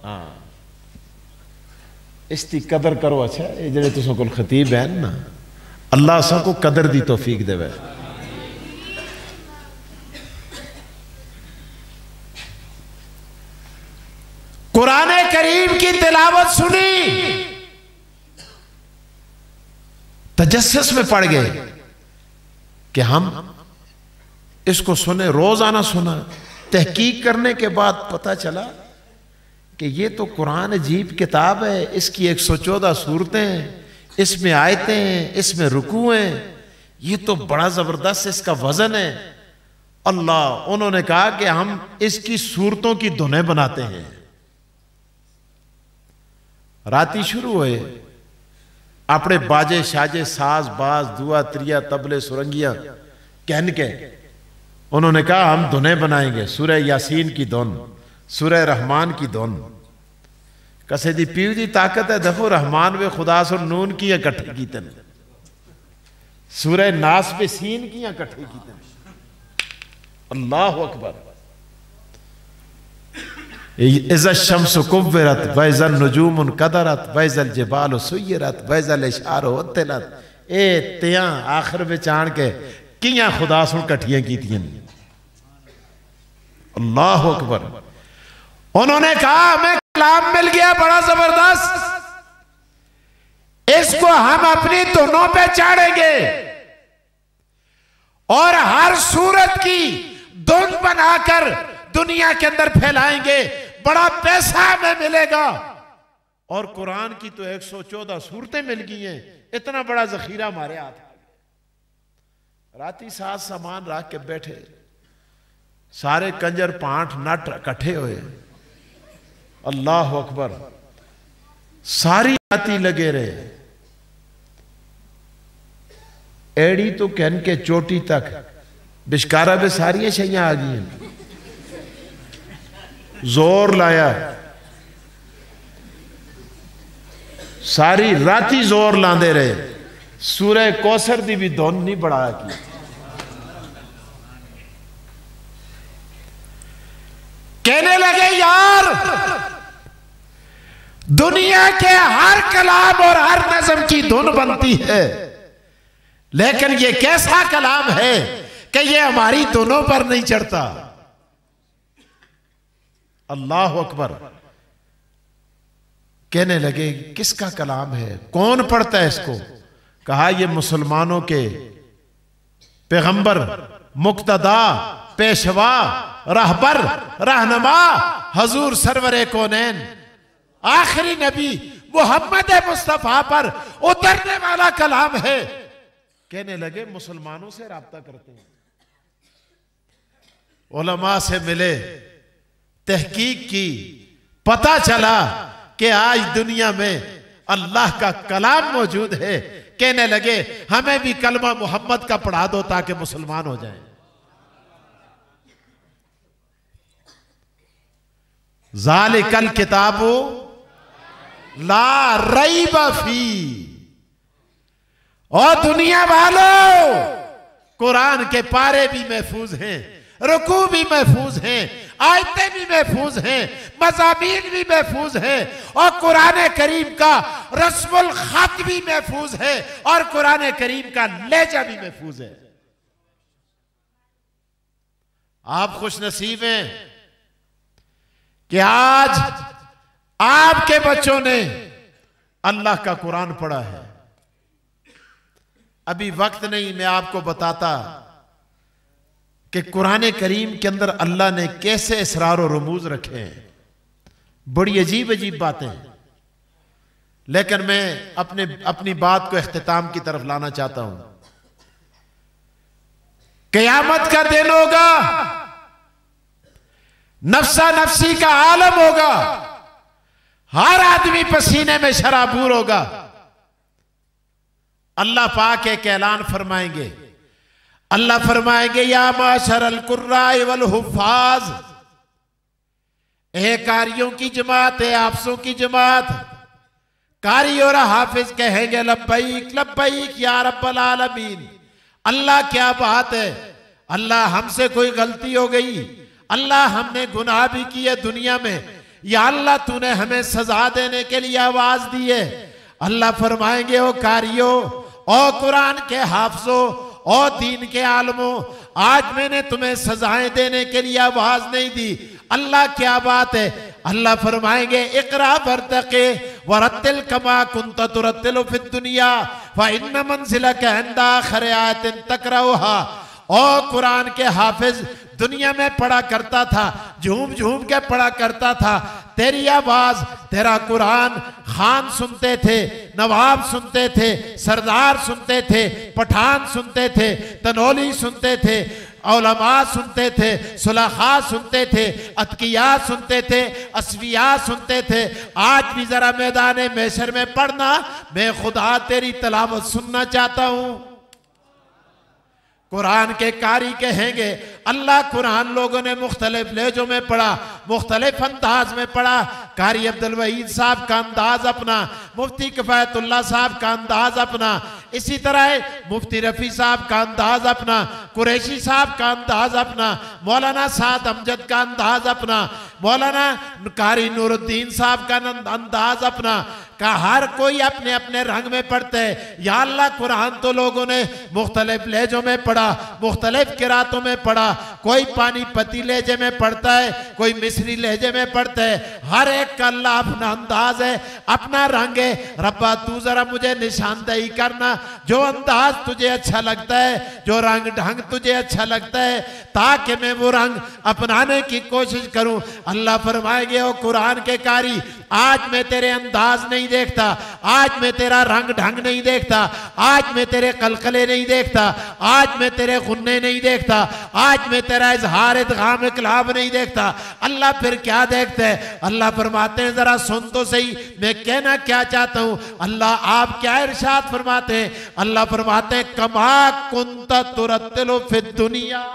S1: हाँ, इसकी कदर करो। अच्छा, ये जेडे तुसों कोल खतीब है ना, अल्लाह सो को कदर दी तौफीक देवे। कुरान करीम की तिलावत सुनी, तजस्सुस में पड़ गए कि हम इसको सुने, रोजाना सुना। तहकीक करने के बाद पता चला कि ये तो कुरान अजीब किताब है, इसकी 114 सूरतें हैं, इसमें आयतें हैं, इसमें रुकू हैं, ये तो बड़ा जबरदस्त इसका वजन है। अल्लाह, उन्होंने कहा कि हम इसकी सूरतों की धुनें बनाते हैं। राती शुरू हुए, अपने बाजे शाजे साज बाज दुआ त्रिया तबले सुरंगियां कहन के उन्होंने कहा हम धुनें बनाएंगे। सूरह यासीन की धुन, सूरह रहमान की धुन, कसे दी पीव दी ताकत है। देखो रहमान वे खुदा सुर नून की इकट्ठे की तन, सूरह नास पे सीन की इकट्ठे की तन। अल्लाह अकबर। इज़ा शम्सु कुव्विरत व इज़ा नुजूमुन कदरत व इज़ा जिबालु सुय्यरत व इज़ा इशारु उत्तिलत। ए तियां आखिर विच आण के कियां खुदा सुन कट्ठियां कीतियां। अल्लाह अकबर। उन्होंने कहा हमें कलाम मिल गया बड़ा जबरदस्त, इसको हम अपनी धुनों पे चाड़ेंगे और हर सूरत की धुन बनाकर दुनिया के अंदर फैलाएंगे, बड़ा पैसा हमें मिलेगा। और कुरान की तो 114 सूरतें मिल गई हैं, इतना बड़ा जखीरा हमारे हाथ। राती साथ सामान रख के बैठे, सारे कंजर पांठ नट इकट्ठे हुए। अल्लाह अकबर। सारी राती लगे रहे, एड़ी तो कहन के चोटी तक बिशकारा में सारिया शैया आ गई। जोर लाया, सारी राती जोर लांदे रहे। सूरह कौसर दी भी धुन नहीं बढ़ा की। कहने लगे यार, दुनिया के हर कलाम और हर नज़म की धुन बनती है, लेकिन ये कैसा कलाम है कि ये हमारी धुनों पर नहीं चढ़ता। अल्लाह अकबर। कहने लगे किसका कलाम है, कौन पढ़ता है इसको? कहा ये मुसलमानों के पैगंबर मुक्तदा पेशवा, रहबर, रहनुमा हजूर सरवरे कौनैन आखिरी नबी मोहम्मद मुस्तफा पर उतरने वाला कलाम है। कहने लगे मुसलमानों से राब्ता करते हैं, उलमा से मिले, तहकीक की, पता चला कि आज दुनिया में अल्लाह का कलाम मौजूद है। कहने लगे हमें भी कलमा मोहम्मद का पढ़ा दो ताकि मुसलमान हो जाएं। ज़ालिकल किताबु ला रैब फी। और दुनिया वालों, कुरान के पारे भी महफूज हैं, रुकू भी महफूज हैं, आयतें भी महफूज हैं, मज़ामीन भी महफूज हैं, और कुरान करीम का रस्मुल खत भी महफूज है, और कुरान करीम का लहजा भी महफूज है। आप खुश नसीब हैं कि आज आपके बच्चों ने अल्लाह का कुरान पढ़ा है। अभी वक्त नहीं, मैं आपको बताता कि कुरान करीम के अंदर अल्लाह ने कैसे इसरार और रमूज रखे हैं, बड़ी अजीब अजीब बातें। लेकिन मैं अपनी बात को इख्तिताम की तरफ लाना चाहता हूं। क़यामत का दिन होगा, नफ्सा नफ्सी का आलम होगा, हर आदमी पसीने में शराबूर होगा। अल्लाह पाक एक ऐलान फरमाएंगे, अल्लाह फरमाएंगे या माशरल कुर्राए वल हुफ़ाज़, ए कारियों की जमात, ए हाफिज़ों की जमात। कारी और हाफिज कहेंगे लब्बैक लब्बैक या रब्बल आलमीन। अल्लाह क्या बात है, अल्लाह हमसे कोई गलती हो गई, अल्लाह हमने गुनाह भी किए दुनिया में, या अल्लाह तूने हमें सजा देने के लिए आवाज दी है। अल्लाह फरमाएंगे ओ कारियो, ओ कुरान के हाफिजों, ओ दीन के आलमों, आज मैंने तुम्हें सजाएं देने के लिए आवाज नहीं दी। अल्लाह क्या बात है, अल्लाह फरमाएंगे इकरा वरतक़े वरत्तिल कमा कुन्त तुरत्तिलु फिद दुनिया व इन्न मंज़िलका इंदा आखिरि आयतिन तक़रऊहा। ओ कुरान के हाफिज, दुनिया में पढ़ा करता था, झूम झूम के पढ़ा करता था, तेरी आवाज, तेरा कुरान खान सुनते थे, नवाब सुनते थे, सरदार सुनते थे, पठान सुनते थे, तनोली सुनते थे, औलमा सुनते थे, सुलखा सुनते थे, अतकिया सुनते थे, असफिया सुनते थे। आज भी जरा मैदान महशर में पढ़ना, मैं खुदा तेरी तलावत सुनना चाहता हूं। कुरान के कारी कहेंगे अल्लाह कुरान लोगों ने मुख्तलिफ लहजों में पढ़ा, मुख्तलिफ अंदाज में पढ़ा। कारी अब्दुल वहीद साहब का अंदाज अपना, मुफ्ती किफायतुल्लाह साहब का अंदाज अपना, इसी तरह मुफ्ती रफ़ी साहब का अंदाज अपना, कुरैशी साहब का अंदाज अपना, मौलाना साद अमजद का अंदाज अपना, मौलाना कारी नूरुद्दीन साहब का अंदाज अपना, का हर कोई अपने अपने रंग में पढ़ते हैं। या अल्लाह कुरान तो लोगों ने मुख्तलिफ लहजों में पढ़ा, मुख्तलिफ किरातों में पढ़ा, कोई पानीपती लहजे में पढ़ता है, कोई मिस्री लहजे में पढ़ता है। हर एक का अल्लाह अपना अंदाज है, अपना रंग है। रब्बा तू जरा मुझे निशानदेही करना, जो अंदाज तुझे अच्छा लगता है, जो रंग ढंग तुझे अच्छा लगता है, ताकि मैं वो रंग अपनाने की कोशिश करूं। अल्लाह फरमाएंगे ओ कुरान के कारी, आज मैं तेरे अंदाज नहीं देखता, आज मैं तेरा रंग ढंग नहीं देखता, आज मैं तेरे कलकले नहीं देखता, आज मैं तेरे गुन्ने नहीं देखता, आज मैं तेरा इजहार इदगाम इकलाब नहीं देखता। अल्लाह फिर क्या देखते हैं? अल्लाह फरमाते हैं जरा सुन तो सही मैं कहना क्या चाहता हूं। अल्लाह आप क्या इरशाद फरमाते हैं? अल्लाह फरमाते हैं कमा कुन्त तुरत्तिलु फिद दुनिया।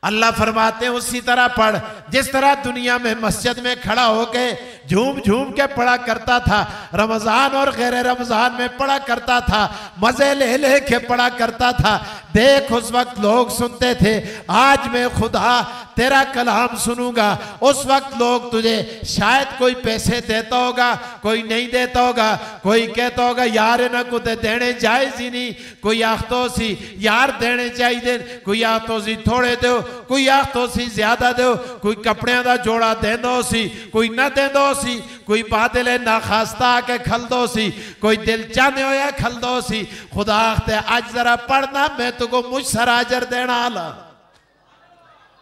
S1: अल्लाह फरमाते हैं उसी तरह पढ़ जिस तरह दुनिया में मस्जिद में खड़ा होके झूम झूम के पढ़ा करता था, रमजान और गैर रमजान में पढ़ा करता था, मजे ले ले के पढ़ा करता था। देख उस वक्त लोग सुनते थे, आज मैं खुदा तेरा कलाम सुनूंगा। उस वक्त लोग तुझे शायद कोई पैसे देता होगा, कोई नहीं देता होगा, कोई कहता होगा यार ना कुछ देने जायज ही नहीं, कोई आखतो सी यार देने चाहिए, कोई आखतो सी थोड़े दो, कोई आखतो सी ज्यादा दो, कोई कपड़े का जोड़ा देंदो सी, कोई ना देंदो सी, कोई बादल नाखास्ता के खलदो सी, कोई दिल चाहने होया खलदो सी। खुदा आखते आज जरा पढ़ना, मैं तुको मुझ सर अजर देना आला।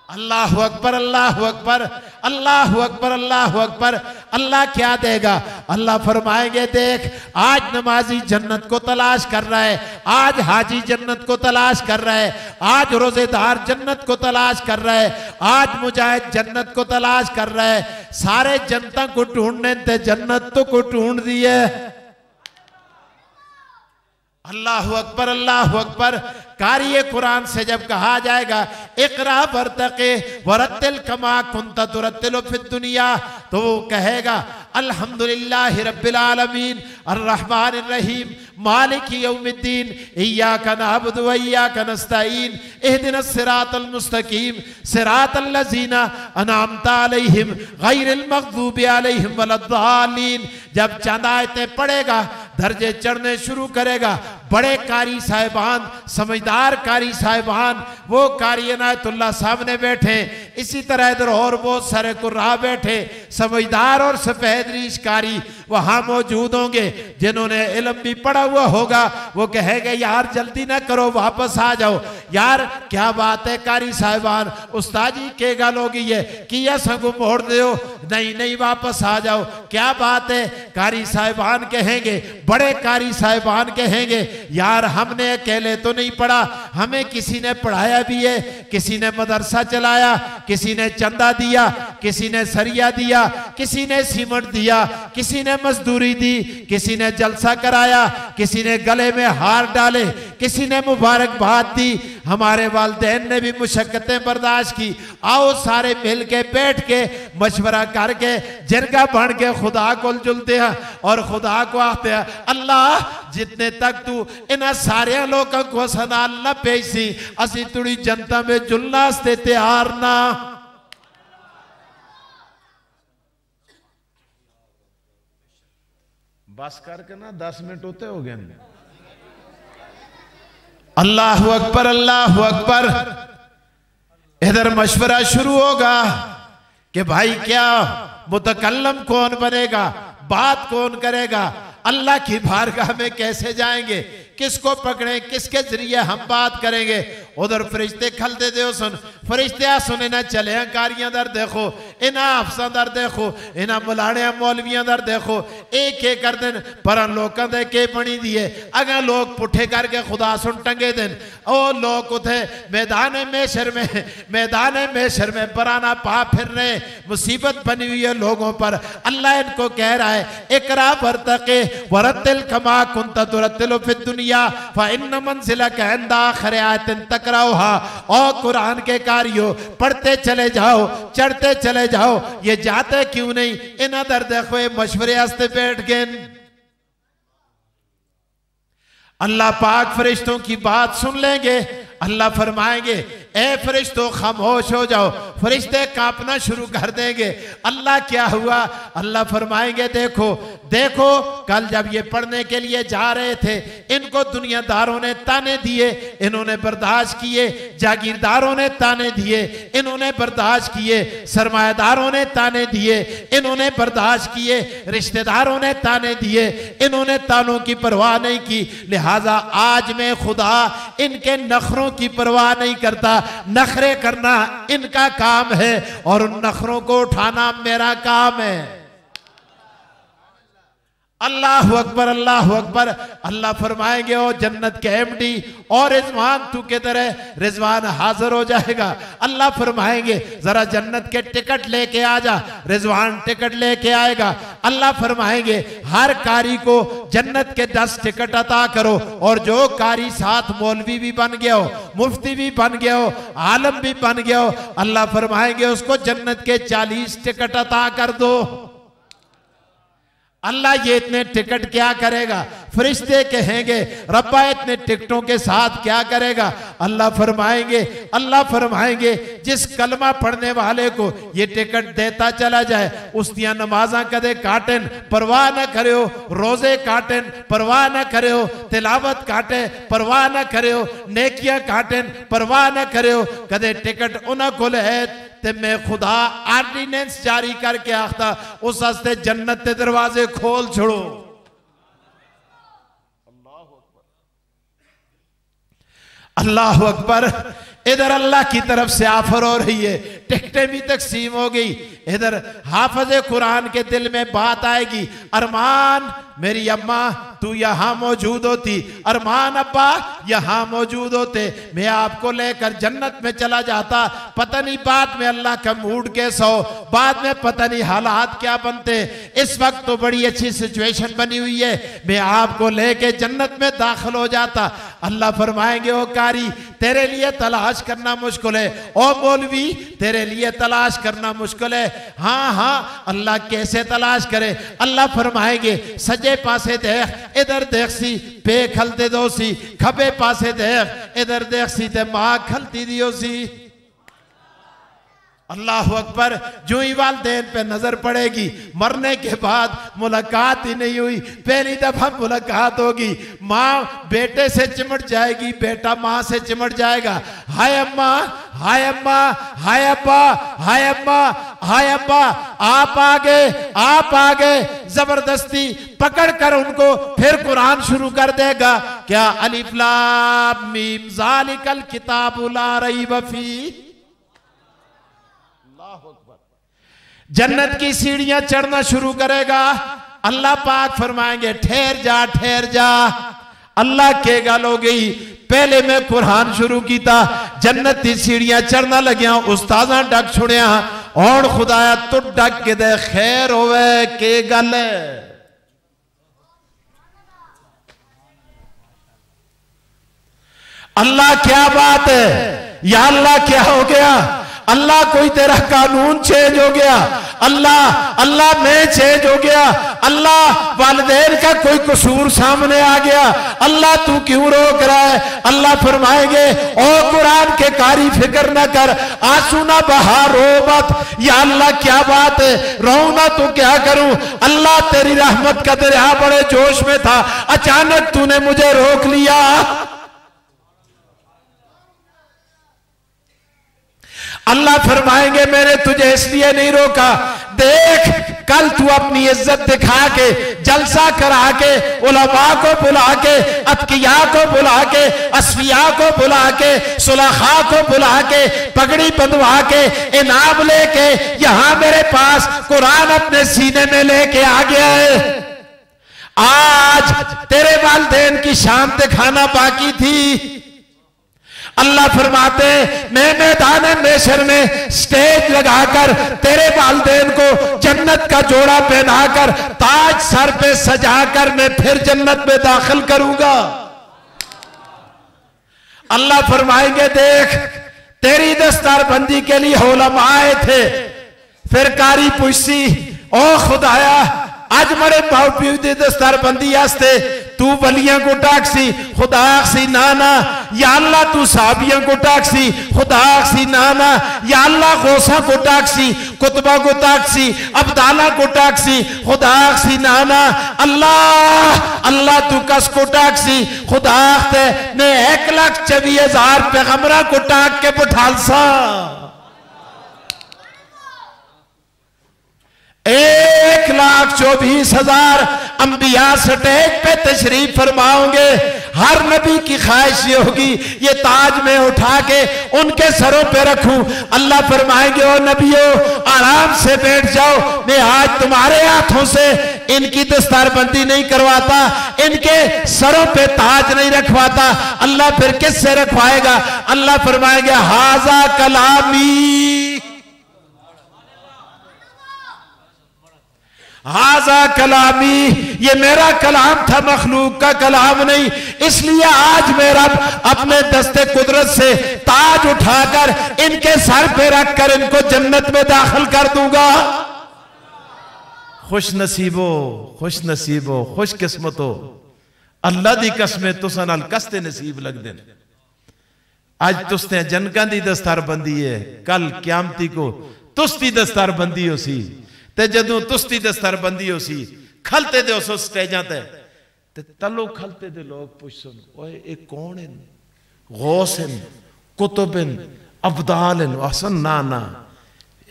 S1: अल्लाह अकबर, अल्लाह अकबर, अल्लाह अकबर, अल्लाह अकबर। अल्लाह क्या देगा? अल्लाह फरमाएंगे देख आज नमाजी जन्नत को तलाश कर रहा है, आज हाजी जन्नत को तलाश कर रहा है, आज रोजेदार जन्नत को तलाश कर रहा है, आज मुजाहिद जन्नत को तलाश कर रहा है। सारे जनता को ढूंढने थे, जन्नत तो को ढूंढ दी है। अल्लाह अकबर, अल्लाह अकबर। कारिए कुरान से जब कहा जाएगा इकरा वर्तके वरत्तिल कमा कुंता तुरत्तिलु फिद दुनिया, तो वो कहेगा अल्हम्दुलिल्लाहि रब्बिल आलमीन अर्रहमानिर रहीम मालिकी यौमिद्दीन इय्याका नअबुदु व इय्याका नस्तईन इहदिनस सिरातल मुस्तकीम सिरातल लज़ीना अनअमता अलैहिम गैरिल मग़दूबि अलैहिम वलद्दालीन। जब चंद आयतें पढ़ेगा दर्जे चढ़ने शुरू करेगा। बड़े कारी साहिबान, समझदार कारी साहिबान, वो कारी इनायतुल्लाह सामने बैठे, इसी तरह इधर और बहुत सारे कुर्रा बैठे, समझदार और सफेद रीश कारी वहां मौजूद होंगे। जिन्होंने इल्म भी पढ़ा हुआ होगा वो कहेंगे यार जल्दी ना करो, वापस आ जाओ। यार क्या बात है कारी साहिबान, उस्ताजी के गल होगी है किया संगु मोड़ दो, नहीं नहीं वापस आ जाओ। क्या बात है? कारी साहिबान कहेंगे, बड़े कारी साहिबान कहेंगे यार हमने अकेले तो नहीं पढ़ा, हमें किसी ने पढ़ाया भी है, किसी ने मदरसा चलाया, किसी ने चंदा दिया, किसी ने सरिया दिया, किसी ने सीमेंट दिया, किसी ने मजदूरी दी, किसी ने जलसा कराया, किसी ने गले में हार डाले, किसी ने मुबारकबाद दी। हमारे वालिदैन ने भी मुशक्कतें बर्दाश्त की। आओ सारे मिल के बैठ के मशवरा करके जिरगा बन के खुदा को जुलते हैं और खुदा को आते हैं अल्लाह जितने तक तू इन्हें सारे लोगों को सना न पेशी असी तुड़ी जनता में जुलना से तैयार ना। बस करके ना 10 मिनट होते हो गए। अल्लाह अकबर, अल्लाह अकबर। इधर मशवरा शुरू होगा कि भाई क्या मुतकल्लम कौन बनेगा, बात कौन करेगा, अल्लाह की बारगाह में कैसे जाएंगे, किसको पकड़े, किसके जरिए हम बात करेंगे। उधर फरिश्ते खलते दे सुन, फरिश्ते सुने ना चले कारियां दर देखो, इन्हें अफसा दर देखो, इन्हें मुलाड़िया मौलवियां दर देखो, एक एक कर दिन पर लोगों दे के बनी दिए। अगर लोग पुठे करके खुदा सुन टंगे दिन ओ लोग उठे मैदान मेशर में पराना पा फिर रहे, मुसीबत बनी हुई है लोगों पर। अल्लाह इनको कह रहा है इकरा वर्तके वरत्तिल कमा कुंता तुरत्तिलु फिद दुनिया फ़इन्न मंज़िलका इंदा आखिर आयतिन तक़राउहा। और कुरान के कारियों पढ़ते चले जाओ, चढ़ते चले जाओ, ये जाते क्यों नहीं? इन दर देखो मशवरे हस्ते बैठ गए। अल्लाह पाक फरिश्तों की बात सुन लेंगे। अल्लाह फरमाएंगे ए फरिश्तों खामोश हो जाओ, फरिश्ते कांपना शुरू कर देंगे। अल्लाह क्या हुआ? अल्लाह फरमाएंगे देखो देखो कल जब ये पढ़ने के लिए जा रहे थे इनको दुनियादारों ने ताने दिए, इन्होंने बर्दाश्त किए, जागीरदारों ने ताने दिए, इन्होंने बर्दाश्त किए, सरमायादारों ने ताने दिए, इन्होंने बर्दाश्त किए, रिश्तेदारों ने ताने दिए, इन्होंने तानों की परवाह नहीं की। लिहाजा आज मैं खुदा इनके नखरों की परवाह नहीं करता। नखरे करना इनका काम है और उन नखरों को उठाना मेरा काम है। अल्लाह अकबर, अल्लाह अकबर। अल्लाह फरमाएंगे ओ जन्नत के एमडी और रिजवान तू के तरह रिजवान हाजिर हो जाएगा। अल्लाह फरमाएंगे जरा जन्नत के टिकट लेके आ जा, रिजवान टिकट लेके आएगा। अल्लाह फरमाएंगे हर कारी को जन्नत के 10 टिकट अता करो और जो कारी साथ मौलवी भी बन गया हो, मुफ्ती भी बन गया हो, आलम भी बन गया हो, अल्लाह फरमाएंगे उसको जन्नत के 40 टिकट अता कर दो। अल्लाह ये इतने टिकट क्या करेगा? फरिश्ते कहेंगे रब्बा इतने टिकटों के साथ क्या करेगा? अल्लाह फरमाएंगे जिस कलमा पढ़ने वाले को ये टिकट देता चला जाए उसदियां नमाजा कदे काटन परवाह न करे, रोजे काटन परवाह न करे, तिलावत काटे परवाह न करे, नेकियां काटन परवाह न करे, कदे टिकट उन्हें को है ते मैं खुदा आर्डीनेंस जारी करके आखता उस हस्ते जन्नत के दरवाजे खोल छोड़ो। अल्लाह अकबर। इधर अल्लाह की तरफ से ऑफर हो रही है, टिकटें भी तकसीम हो गई। इधर हाफिज कुरान के दिल में बात आएगी, अरमान मेरी अम्मा तू यहां मौजूद होती, अरमान अब्बा यहां मौजूद होते, मैं आपको लेकर जन्नत में चला जाता। पता नहीं बाद में अल्लाह का मूड कैसा हो, बाद में पता नहीं हालात क्या बनते। इस वक्त तो बड़ी अच्छी सिचुएशन बनी हुई है, मैं आपको लेके जन्नत में दाखिल हो जाता। अल्लाह फरमाएंगे ओ कारी तेरे लिए तलाश करना मुश्किल है, ओ मौलवी तेरे लिए तलाश करना मुश्किल है। हाँ हाँ अल्लाह कैसे तलाश करे? अल्लाह फरमाएंगे सजे पासे देख, इधर देख सी पे खलते दो सी, खबे पासे देख इधर देख सी ते मां खलती दियो सी। अल्लाह अकबर। जो ही वालिदैन पे नजर पड़ेगी, मरने के बाद मुलाकात ही नहीं हुई, पहली दफा मुलाकात होगी, माँ बेटे से चिमट जाएगी, बेटा माँ से चिमट जाएगा। हाय अम्मा, हाय अम्मा, हाय अब्बा, हाय अम्मा, हाय अब्बा, आप आ गए। जबरदस्ती पकड़ कर उनको फिर कुरान शुरू कर देगा। क्या अलिफ लाम मीम ज़ालिकल किताबु ला रैब फीह। जन्नत की सीढ़ियां चढ़ना शुरू करेगा। अल्लाह पाक फरमाएंगे ठहर जा, ठहर जा। अल्लाह के गल हो गई, पहले मैं कुरान शुरू किया, जन्नत की सीढ़ियां चढ़ना लग्या, उस्तादा डक छुड़िया और खुदाया तू डक के दे खैर होवे के गल है। अल्लाह क्या बात है या अल्लाह क्या हो गया? अल्लाह कोई तेरा कानून चेंज हो गया? अल्लाह मैं चेंज हो गया? अल्लाह वालिदैन का कोई कसूर सामने आ गया? अल्लाह तू क्यों रोक रहा है? अल्लाह फरमाएंगे ओ कुरान के कारी फिक्र ना कर, आंसू ना बहा, रो मत। या अल्लाह क्या बात है, रो ना तो क्या करूं? अल्लाह तेरी रहमत का दरिया बड़े जोश में था, अचानक तूने मुझे रोक लिया। अल्लाह फरमाएंगे मैंने तुझे इसलिए नहीं रोका, देख कल तू अपनी इज्जत दिखा के, जलसा करा के, उलमा को बुला के, अतकिया को बुला के, असफिया को बुला के, सुलखा को बुला के, पगड़ी बंधवा के, इनाम लेके यहां मेरे पास कुरान अपने सीने में लेके आ गया है। आज तेरे वालिदैन की शान दिखाना बाकी थी। अल्लाह फरमाते मैं मैदान महशर में स्टेज लगाकर तेरे वालिदैन को जन्नत का जोड़ा पहनाकर, ताज सर पे सजाकर मैं फिर जन्नत में दाखिल करूंगा। अल्लाह फरमाएंगे देख तेरी दस्तारबंदी के लिए उलमा आए थे, फिर कारी पूछी ओ खुदाया आज मरे बावजूद दी दस्तारबंदी आस्ते तू वलियां को टाकसी, खुदा सी नाना। या अल्लाह तू साहबियां को टाकसी, खुदा सी नाना। या अल्लाह गौसा को टाकसी, कुतबा को टाकसी, अब्दाला को टाकसी, खुदा सी नाना। अल्लाह तू कस को टाकसी, खुदा ने 1,24,000 पैगंबरा को टाक के बिठालसा। 1,24,000 अंबिया स्टेज पे तशरीफ फरमाओगे। हर नबी की ख्वाहिश ये होगी ये ताज में उठा के उनके सरों पे रखूं। अल्लाह फरमाएंगे ओ नबियों आराम से बैठ जाओ, मैं आज तुम्हारे हाथों से इनकी दस्तारबंदी नहीं करवाता, इनके सरों पे ताज नहीं रखवाता। अल्लाह फिर किससे रखवाएगा? अल्लाह फरमाएंगे हाजा कलामी, हाजा कलामी, ये मेरा कलाम था, मखलूक का कलाम नहीं। इसलिए आज मेरा अपने दस्ते कुदरत से ताज उठाकर इनके सर पे रखकर इनको जन्नत में दाखिल कर दूंगा। खुश नसीबो, खुश नसीबो, खुश किस्मतो, अल्लाह दी कसमें तुसा नाल कसते नसीब लग देन। आज तुस्ते जनका दी दस्तारबंदी है, कल क्यामती को तुस्ती दस्तारबंदी हो सी। ते जदों तुस्ती दस्तारबंदी हो सी खलते दे उस स्टेजां ते तलो खलते दे लोग पुछन ओए ये कौन है? गौस हैं, कुतुब हैं, अब्दाल हैं। असन ना ना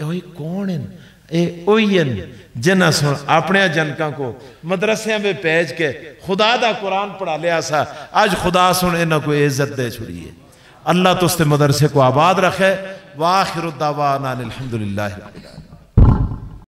S1: कौन हैं? ये वही हैं जिन्हें सुन अपने जनकों को मदरसिया में भेज के खुदा दा कुरान पढ़ा लिया सा। आज खुदा सुन इन्हों को इज्जत दे छुड़ी है। अल्लाह तो उसके मदरसे को आबाद रखे। वाखिरु दावाना अनिल हम्दुलिल्लाहि रब्बिल आलमीन।